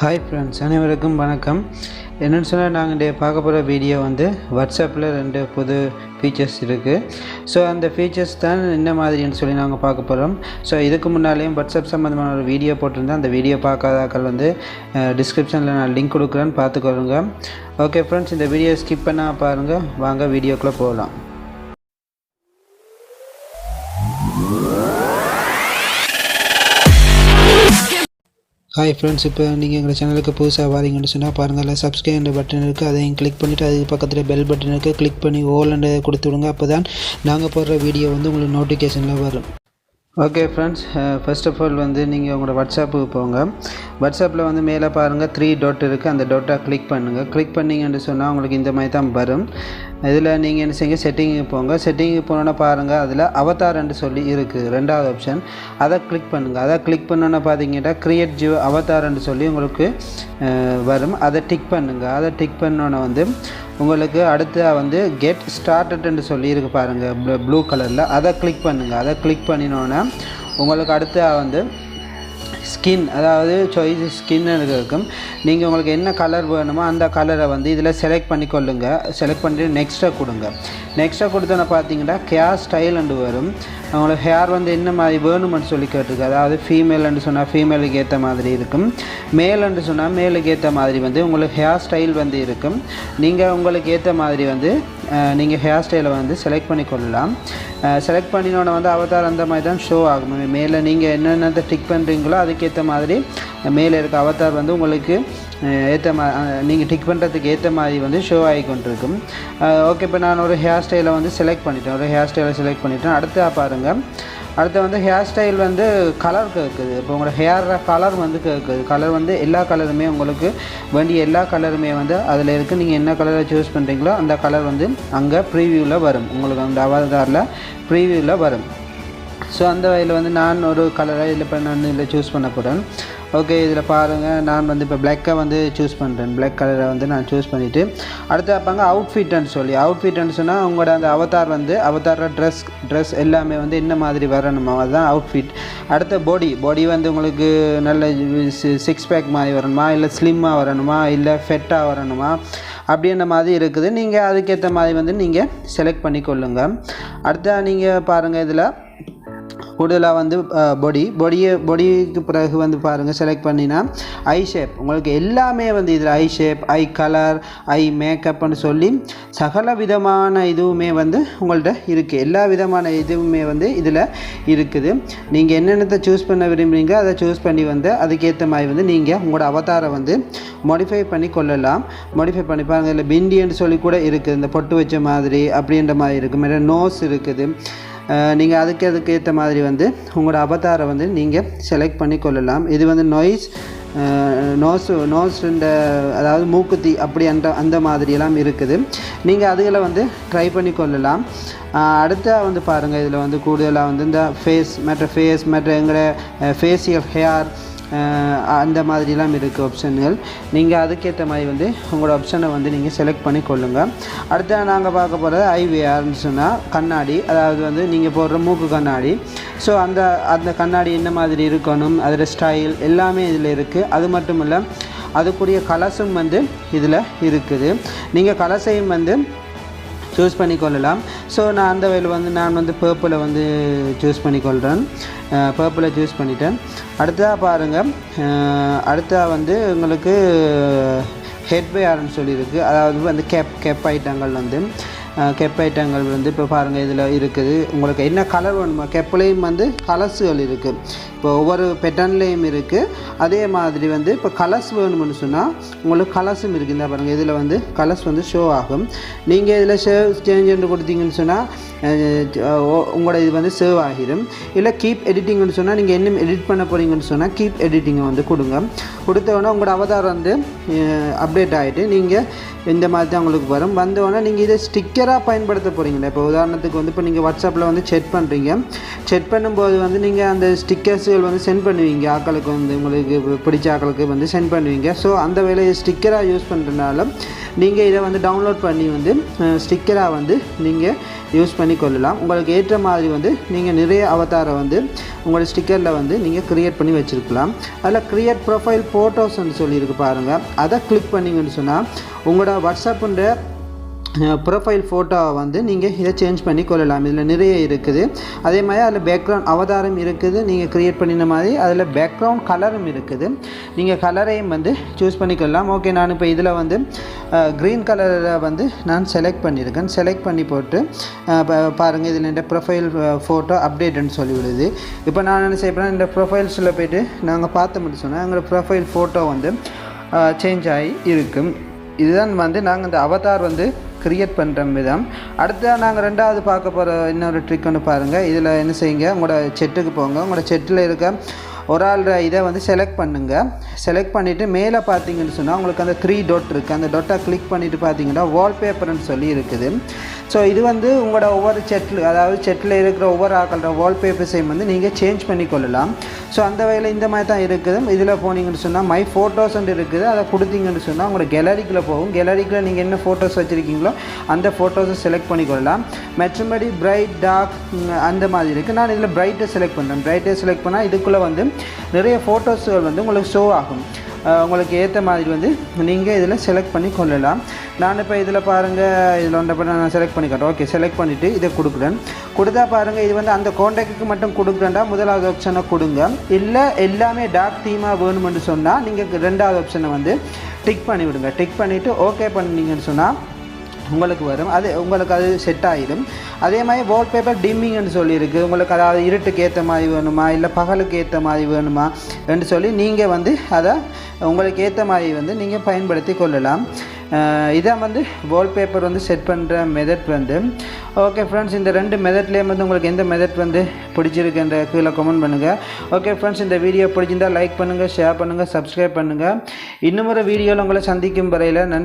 Hi friends, அனைவருக்கும் வணக்கம். என்னன்னு சொன்னால் நாங்கள் இன்றைய பார்க்க போகிற வீடியோ வந்து வாட்ஸ்அப்பில் 2 புது ஃபீச்சர்ஸ் இருக்குது. ஸோ அந்த ஃபீச்சர்ஸ் தான் என்ன மாதிரின்னு சொல்லி நாங்கள் பார்க்க போகிறோம். ஸோ இதுக்கு முன்னாலேயும் வாட்ஸ்அப் சம்மந்தமான ஒரு வீடியோ போட்டிருந்தேன். அந்த வீடியோ பார்க்காதாக்கள் வந்து டிஸ்கிரிப்ஷனில் நான் லிங்க் கொடுக்குறேன்னு பார்த்துக்கொள்ளுங்க. ஓகே ஃப்ரெண்ட்ஸ், இந்த வீடியோ ஸ்கிப் பண்ணால் பாருங்கள். வாங்க வீடியோக்குள்ளே போகலாம். ஹாய் ஃப்ரெண்ட்ஸ், இப்போ நீங்கள் எங்கள் சேனலுக்கு புதுசாக வாரீங்கன்னு சொன்னால் பாருங்கள், சப்ஸ்கிரைப் பட்டன் இருக்குது, அதையும் கிளிக் பண்ணிவிட்டு அதுக்கு பக்கத்தில் பெல் பட்டன் இருக்குது, கிளிக் பண்ணி ஓலண்டை கொடுத்து விடுங்க. அப்போ தான் நாங்கள் போடுற வீடியோ வந்து உங்களுக்கு நோட்டிஃபிகேஷனில் வரும். Okay friends, first of all வந்து நீங்கள் உங்களோட வாட்ஸ்அப்புக்கு போங்க. வாட்ஸ்அப்பில் வந்து மேலே பாருங்கள் 3 டாட் இருக்குது. அந்த டாட்டை கிளிக் பண்ணுங்கள். கிளிக் பண்ணிங்கன்னு சொன்னால் உங்களுக்கு இந்த மாதிரி தான் வரும். இதில் நீங்கள் என்ன செய்யுங்க, செட்டிங்கு போங்க. செட்டிங்கு போனோன்னா பாருங்கள், அதில் அவதார்ன்னு சொல்லி இருக்குது, 2வது ஆப்ஷன். அதை கிளிக் பண்ணுங்கள். அதை கிளிக் பண்ணோன்னா பார்த்தீங்கன்னா கிரியேட் ஜியோ அவதார்ன்னு சொல்லி உங்களுக்கு வரும். அதை டிக் பண்ணுங்கள். அதை டிக் பண்ணோன்னே வந்து உங்களுக்கு அடுத்து வந்து கெட் ஸ்டார்டட்ன்னு சொல்லி இருக்குது பாருங்கள், ப்ளூ கலரில். அதை கிளிக் பண்ணுங்கள். அதை கிளிக் பண்ணினோன்னே உங்களுக்கு அடுத்து வந்து ஸ்கின், அதாவது சாய்ஸ் ஸ்கின்னு இருக்கும். நீங்கள் உங்களுக்கு என்ன கலர் வேணுமோ அந்த கலரை வந்து இதில் செலக்ட் பண்ணிக்கொள்ளுங்க. செலக்ட் பண்ணிட்டு நெக்ஸ்ட்டாக கொடுங்க. நெக்ஸ்ட்டாக கொடுத்தோன்னா பார்த்தீங்கன்னா ஹேர் ஸ்டைல்ண்டு வரும். உங்களுக்கு ஹேர் வந்து என்ன மாதிரி வேணுமென்னு சொல்லி கேட்டிருக்கு. அதாவது ஃபீமேல்னு சொன்னால் ஃபீமேலுக்கு ஏற்ற மாதிரி இருக்கும், மேலுன்னு சொன்னால் மேலுக்கு ஏற்ற மாதிரி வந்து உங்களுக்கு ஹேர் ஸ்டைல் வந்து இருக்கும். நீங்கள் உங்களுக்கு ஏற்ற மாதிரி வந்து நீங்கள் ஹேர் ஸ்டைலை வந்து செலக்ட் பண்ணிக்கொள்ளலாம். செலக்ட் பண்ணினோன்னே வந்து அவதார் அந்த மாதிரி தான் ஷோ ஆகும். மேலே நீங்கள் என்னென்ன டிக் பண்ணுறீங்களோ அதுக்கேற்ற மாதிரி மேலே இருக்க அவதார் வந்து உங்களுக்கு ஏற்ற நீங்கள் டிக் பண்ணுறதுக்கு ஏற்ற மாதிரி வந்து ஷோ ஆகி கொண்டிருக்கும். ஓகே, இப்போ நான் ஒரு ஹேர் ஸ்டைலை வந்து செலக்ட் பண்ணிட்டேன். ஒரு ஹேர் ஸ்டைலை செலக்ட் பண்ணிட்டேன். அடுத்து பாருங்கள், அடுத்து வந்து ஹேர் ஸ்டைல் வந்து கலர் கேட்குது. இப்போ உங்களோட ஹேர் கலர் வந்து கேட்குது. கலர் வந்து எல்லா கலருமே உங்களுக்கு வேண்டிய எல்லா கலருமே வந்து அதில் இருக்குது. நீங்கள் என்ன கலரை சூஸ் பண்ணுறீங்களோ அந்த கலர் வந்து அங்கே ப்ரீவியூவில் வரும். உங்களுக்கு அந்த அவதாரில் ப்ரீவியூவில் வரும். ஸோ அந்த வகையில் வந்து நான் ஒரு கலரை இதில் இப்போ நான் இதில் சூஸ் பண்ண போகிறேன். ஓகே, இதில் பாருங்கள், நான் வந்து இப்போ பிளாக்கை வந்து சூஸ் பண்ணுறேன். பிளாக் கலரை வந்து நான் சூஸ் பண்ணிவிட்டு அடுத்து பார்ப்பாங்க அவுட்ஃபிட்னு சொல்லி. அவுட்ஃபிட்னு சொன்னால் உங்களோட அந்த அவதார் வந்து அவதார ட்ரெஸ் எல்லாமே வந்து என்ன மாதிரி வரணுமோ அதுதான் அவுட்ஃபிட். அடுத்த பாடி வந்து உங்களுக்கு நல்ல 6 பேக் மாதிரி வரணுமா, இல்லை ஸ்லிம்மாக வரணுமா, இல்லை ஃபெட்டாக வரணுமா அப்படின்ற மாதிரி இருக்குது. நீங்கள் அதுக்கேற்ற மாதிரி வந்து நீங்கள் செலக்ட் பண்ணிக்கொள்ளுங்க. அடுத்த நீங்கள் பாருங்கள், இதில் கூடுதலாக வந்து பொடிக்கு பிறகு வந்து பாருங்கள் செலக்ட் பண்ணினா ஐ ஷேப், உங்களுக்கு எல்லாமே வந்து இதில் ஐ ஷேப், ஐ கலர், ஐ மேக்கப்னு சொல்லி சகல விதமான இதுவுமே வந்து உங்கள்கிட்ட இருக்குது. எல்லா விதமான இதுவுமே வந்து இதில் இருக்குது. நீங்கள் என்னென்னத்தை சூஸ் பண்ண விரும்புகிறீங்க அதை சூஸ் பண்ணி வந்து அதுக்கேற்ற மாதிரி வந்து நீங்கள் உங்களோட அவதாரை வந்து மாடிஃபை பண்ணி கொள்ளலாம். மாடிஃபை பண்ணி பாருங்கள், இதில் பிண்டின்னு சொல்லி கூட இருக்குது, இந்த பொட்டு வச்ச மாதிரி அப்படின்ற மாதிரி இருக்குது. மேலே நோஸ் இருக்குது. நீங்கள் அதுக்கு ஏற்ற மாதிரி வந்து உங்களோட அவதாரை வந்து நீங்கள் செலக்ட் பண்ணி கொள்ளலாம். இது வந்து நோஸ்ன்ற அதாவது மூக்குத்தி அப்படி அந்த மாதிரியெல்லாம் இருக்குது. நீங்கள் அதுகளை வந்து ட்ரை பண்ணி கொள்ளலாம். அடுத்த வந்து பாருங்கள், இதில் வந்து கூடுதலாக வந்து இந்த ஃபேஸ் மற்ற எங்களோட ஃபேஷியல் ஹேர் அந்த மாதிரிலாம் இருக்குது ஆப்ஷன்கள். நீங்கள் அதுக்கேற்ற மாதிரி வந்து உங்களோட ஆப்ஷனை வந்து நீங்கள் செலக்ட் பண்ணி கொள்ளுங்கள். அடுத்த நாங்கள் பார்க்க போகிறது ஐவிஆர்னு சொன்னால் கண்ணாடி, அதாவது வந்து நீங்கள் போடுற மூக்கு கண்ணாடி. ஸோ அந்த கண்ணாடி என்ன மாதிரி இருக்கணும், அதில் ஸ்டைல் எல்லாமே இதில் இருக்குது. அது மட்டும் இல்லை, அதுக்குரிய கலர்ஸும் வந்து இதில் இருக்குது. நீங்கள் கலர்ஸையும் வந்து சூஸ் பண்ணிக்கொள்ளலாம். ஸோ நான் அந்த வகையில் வந்து நான் வந்து பர்பிளை வந்து சூஸ் பண்ணிக்கொள்கிறேன். பர்பிளை சூஸ் பண்ணிட்டேன். அடுத்ததாக பாருங்கள், அடுத்ததாக வந்து உங்களுக்கு ஹெட்வேர்னு சொல்லியிருக்கு. அதாவது வந்து கேப் ஐட்டங்கள் வந்து இப்போ பாருங்கள் இதில் இருக்குது. உங்களுக்கு என்ன கலர் வேணுமோ கேப்லேயும் வந்து கலர்ஸுகள் இருக்குது. இப்போ ஒவ்வொரு பெட்டன்லேயும் இருக்குது. அதே மாதிரி வந்து இப்போ கலர்ஸ் வேணும்னு சொன்னால் உங்களுக்கு கலர்ஸும் இருக்குது. இந்த பாருங்கள், இதில் வந்து கலர்ஸ் வந்து ஷோ ஆகும். நீங்கள் இதில் சேஞ்ச் கொடுத்தீங்கன்னு சொன்னால் உங்களோட இது வந்து சேவ் ஆகிடும். இல்லை கீப் எடிட்டிங்னு சொன்னால் நீங்கள் என்ன எடிட் பண்ண போகிறீங்கன்னு சொன்னால் கீப் எடிட்டிங்கை வந்து கொடுத்தோடனே உங்களோட அவதாரம் வந்து அப்டேட் ஆகிட்டு நீங்கள் இந்த மாதிரி தான் உங்களுக்கு வரும். வந்தோடனே நீங்கள் இதை ஸ்டிக்கராக பயன்படுத்த போகிறீங்களா. இப்போ உதாரணத்துக்கு வந்து இப்போ நீங்கள் வாட்ஸ்அப்பில் வந்து செக் பண்ணும்போது வந்து நீங்கள் அந்த ஸ்டிக்கர்ஸ் ஃப்ரெண்ட்ஸுகள் வந்து சென்ட் பண்ணுவீங்க, ஆக்களுக்கு வந்து உங்களுக்கு பிடிச்ச ஆக்களுக்கு வந்து சென்ட் பண்ணுவீங்க. ஸோ அந்த வேலையை ஸ்டிக்கராக யூஸ் பண்ணுறதுனால நீங்கள் இதை வந்து டவுன்லோட் பண்ணி வந்து ஸ்டிக்கராக வந்து நீங்கள் யூஸ் பண்ணி கொள்ளலாம். உங்களுக்கு ஏற்ற மாதிரி வந்து நீங்கள் நிறைய அவதாரை வந்து உங்களோட ஸ்டிக்கரில் வந்து நீங்கள் க்ரியேட் பண்ணி வச்சுருக்கலாம். அதில் க்ரியேட் ப்ரொஃபைல் ஃபோட்டோஸ்ன்னு சொல்லியிருக்கு பாருங்கள், அதை கிளிக் பண்ணிங்கன்னு சொன்னால் உங்களோட வாட்ஸ்அப்புன்ற ப்ரொஃபைல் ஃபோட்டோவை வந்து நீங்கள் இதை சேஞ்ச் பண்ணி கொள்ளலாம். இதில் நிறைய இருக்குது. அதே மாதிரி அதில் பேக்ரவுண்ட் அவதாரம் இருக்குது, நீங்கள் க்ரியேட் பண்ணின மாதிரி அதில் பேக்ரவுண்ட் கலரும் இருக்குது. நீங்கள் கலரையும் வந்து சூஸ் பண்ணிக்கொள்ளலாம். ஓகே, நான் இப்போ இதில் வந்து க்ரீன் கலரை வந்து நான் செலக்ட் பண்ணியிருக்கேன். செலக்ட் பண்ணி போட்டு பாருங்கள், இதில் இந்த ப்ரொஃபைல் ஃபோட்டோ அப்டேட்டுன்னு சொல்லிவிடுது. இப்போ நான் என்ன செய்யப்பேன், இந்த ப்ரொஃபைல்ஸில் போய்ட்டு நாங்கள் பார்த்து மட்டும் சொன்னால் எங்களோட ப்ரொஃபைல் ஃபோட்டோ வந்து சேஞ்ச் ஆகி இருக்கும். இதுதான் வந்து நாங்கள் இந்த அவதார் வந்து க்ரியேட் பண்ணுற விதம். அடுத்த நாங்கள் ரெண்டாவது பார்க்க போகிற இன்னொரு ட்ரிக் ஒன்று பாருங்கள். இதில் என்ன செய்யுங்க, உங்களோட செட்டுக்கு போங்க. உங்களோட செட்டில் இருக்க ஒரு ஆள் இதை வந்து செலக்ட் பண்ணுங்கள். செலக்ட் பண்ணிவிட்டு மேலே பார்த்தீங்கன்னு சொன்னால் உங்களுக்கு அந்த 3 டாட் இருக்குது. அந்த டாட்டை கிளிக் பண்ணிவிட்டு பார்த்தீங்கன்னா வால்பேப்பர்னு சொல்லி இருக்குது. ஸோ இது வந்து உங்களோட ஒவ்வொரு செட்டில், அதாவது செட்டில் இருக்கிற ஒவ்வொரு ஆக்களோட வால்பேப்பர்ஸையும் வந்து நீங்கள் சேஞ்ச் பண்ணி கொள்ளலாம். ஸோ அந்த வகையில் இந்த மாதிரி தான் இருக்குது. இதில் போனீங்கன்னு சொன்னால் மை ஃபோட்டோஸ்ன்னு இருக்குது. அதை கொடுத்தீங்கன்னு சொன்னால் உங்களோட கேலரிக்குள்ளே போகும். கேலரிக்குள்ளே நீங்கள் என்ன ஃபோட்டோஸ் வச்சுருக்கீங்களோ அந்த ஃபோட்டோஸை செலக்ட் பண்ணி கொள்ளலாம். மற்றபடி பிரைட், டார்க் அந்த மாதிரி இருக்குது. நான் இதில் பிரைட்டை செலக்ட் பண்ணுறேன். பிரைட்டை செலக்ட் பண்ணால் இதுக்குள்ளே வந்து நிறைய ஃபோட்டோஸ்கள் வந்து உங்களுக்கு ஷோ ஆகும். உங்களுக்கு ஏற்ற மாதிரி வந்து நீங்கள் இதில் செலக்ட் பண்ணி கொள்ளலாம். நான் இப்போ இதில் பாருங்கள், இதில் ஒன்றை நான் செலக்ட் பண்ணிக்கிறேன். ஓகே, செலக்ட் பண்ணிவிட்டு இதை கொடுக்குறேன். கொடுத்தா பாருங்கள், இது வந்து அந்த காண்டாக்டுக்கு மட்டும் கொடுக்குறேன்டா முதலாவது ஆப்ஷனை கொடுங்க. இல்லை எல்லாமே டார்க் தீமாக வேணுமென்று சொன்னால் நீங்கள் ரெண்டாவது ஆப்ஷனை வந்து டிக் பண்ணி விடுங்க. டிக் பண்ணிவிட்டு ஓகே பண்ணிங்கன்னு சொன்னால் உங்களுக்கு வரும். உங்களுக்கு அது செட் ஆகிடும். அதே மாதிரி வால்பேப்பர் டிம்மிங்னு சொல்லியிருக்கு. உங்களுக்கு அதாவது இருட்டுக்கு ஏற்ற மாதிரி வேணுமா இல்லை பகலுக்கு ஏற்ற மாதிரி வேணுமா என்று சொல்லி நீங்கள் வந்து அதை உங்களுக்கு ஏற்ற மாதிரி வந்து நீங்கள் பயன்படுத்தி கொள்ளலாம். இதான் வந்து வால்பேப்பர் வந்து செட் பண்ணுற மெத்தட் வந்து. ஓகே ஃப்ரெண்ட்ஸ், இந்த 2 மெத்தட்லேயும் வந்து உங்களுக்கு எந்த மெத்தட் வந்து பிடிச்சிருக்குன்ற கீழே கமெண்ட் பண்ணுங்கள். ஓகே ஃப்ரெண்ட்ஸ், இந்த வீடியோ பிடிச்சிருந்தால் லைக் பண்ணுங்கள், ஷேர் பண்ணுங்கள், சப்ஸ்கிரைப் பண்ணுங்கள். இன்னும் ஒரு வீடியோவில் உங்களை சந்திக்கும் வரையில் நன்றி.